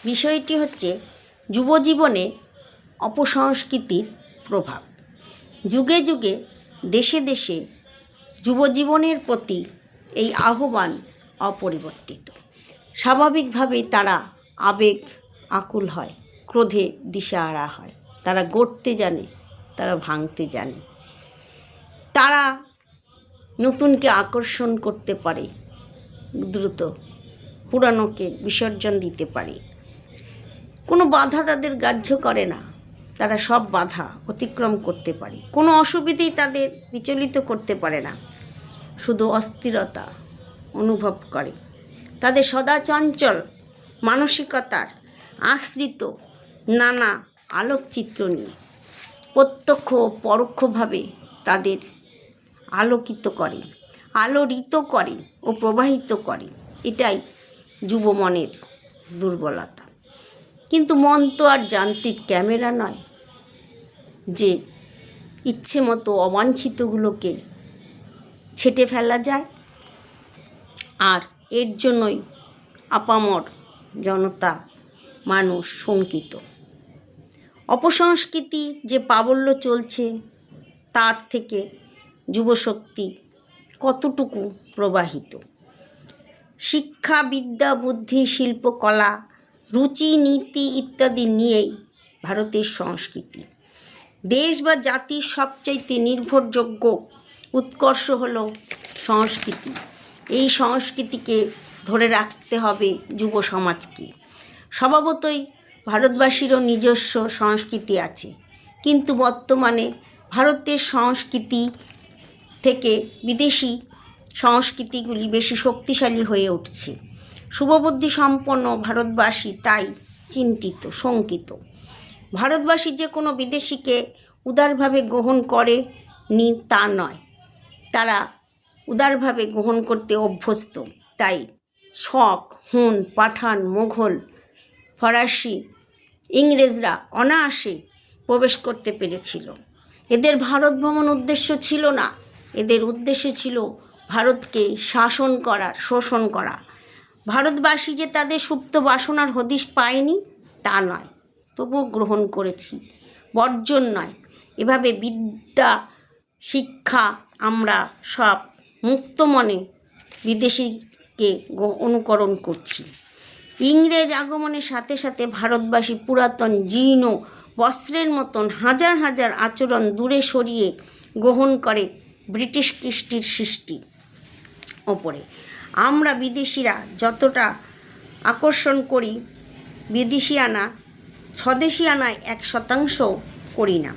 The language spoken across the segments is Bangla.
বিষয়টি হচ্ছে যুবজীবনে অপসংস্কৃতির প্রভাব। যুগে যুগে দেশে দেশে যুবজীবনের প্রতি এই আহ্বান অপরিবর্তিত। স্বাভাবিকভাবেই তারা আবেগ আকুল হয়, ক্রোধে দিশাহারা হয়। তারা গড়তে জানে, তারা ভাঙতে জানে, তারা নতুনকে আকর্ষণ করতে পারে, দ্রুত পুরানোকে বিসর্জন দিতে পারে। কোনো বাধা তাদের গ্রাহ্য করে না, তারা সব বাধা অতিক্রম করতে পারে। কোনো অসুবিধেই তাদের বিচলিত করতে পারে না, শুধু অস্থিরতা অনুভব করে। তাদের সদা চঞ্চল মানসিকতার আশ্রিত নানা আলোকচিত্র নিয়ে প্রত্যক্ষ ও পরোক্ষভাবে তাদের আলোকিত করে, আলোড়িত করে ও প্রবাহিত করে। এটাই যুব মনের দুর্বলতা। কিন্তু মন তো আর যান্ত্রিক ক্যামেরা নয় যে ইচ্ছে মতো অবাঞ্ছিতগুলোকে ছেঁটে ফেলা যায়। আর এর জন্যই আপামর জনতা মানুষ শঙ্কিত। অপসংস্কৃতি যে প্রাবল্য চলছে তার থেকে যুবশক্তি কতটুকু প্রবাহিত। শিক্ষা, বিদ্যা, বুদ্ধি, শিল্প, কলা, রুচি, নীতি ইত্যাদি নিয়েই ভারতের সংস্কৃতি। দেশ বা জাতির সবচাইতে নির্ভরযোগ্য উৎকর্ষ হল সংস্কৃতি। এই সংস্কৃতিকে ধরে রাখতে হবে যুব সমাজকে। স্বভাবতই ভারতবাসীরও নিজস্ব সংস্কৃতি আছে, কিন্তু বর্তমানে ভারতের সংস্কৃতি থেকে বিদেশি সংস্কৃতিগুলি বেশি শক্তিশালী হয়ে উঠছে। শুভবুদ্ধি সম্পন্ন ভারতবাসী তাই চিন্তিত, শঙ্কিত। ভারতবাসী যে কোনো বিদেশিকে উদারভাবে গ্রহণ করে নি তা নয়, তারা উদারভাবে গ্রহণ করতে অভ্যস্ত। তাই শক, হুন, পাঠান, মোঘল, ফরাসি, ইংরেজরা অনায়াসে প্রবেশ করতে পেরেছিল। এদের ভারত ভ্রমণ উদ্দেশ্য ছিল না, এদের উদ্দেশ্য ছিল ভারতকে শাসন করার, শোষণ করা। ভারতবাসী যে তাদের সুপ্ত বাসনার হদিশ পায়নি তা নয়, তবুও গ্রহণ করেছি, বর্জন নয়। এভাবে বিদ্যা, শিক্ষা আমরা সব মুক্ত মনে বিদেশিকে অনুকরণ করছি। ইংরেজ আগমনের সাথে সাথে ভারতবাসী পুরাতন জীর্ণ বস্ত্রের মতন হাজার হাজার আচরণ দূরে সরিয়ে গ্রহণ করে ব্রিটিশ কৃষ্টির সৃষ্টি ওপরে। আমরা বিদেশিরা যতটা আকর্ষণ করি বিদেশিয়ানা, স্বদেশিয়ানায় 1% করি না।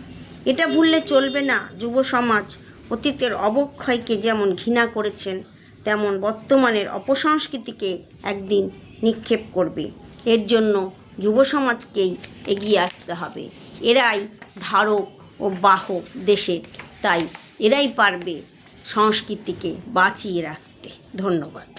এটা ভুললে চলবে না। যুব সমাজ অতীতের অবক্ষয়কে যেমন ঘৃণা করেছেন, তেমন বর্তমানের অপসংস্কৃতিকে একদিন নিক্ষেপ করবে। এর জন্য যুব সমাজকেই এগিয়ে আসতে হবে। এরাই ধারক ও বাহক দেশের, তাই এরাই পারবে সংস্কৃতিকে বাঁচিয়ে রাখতে। ধন্যবাদ।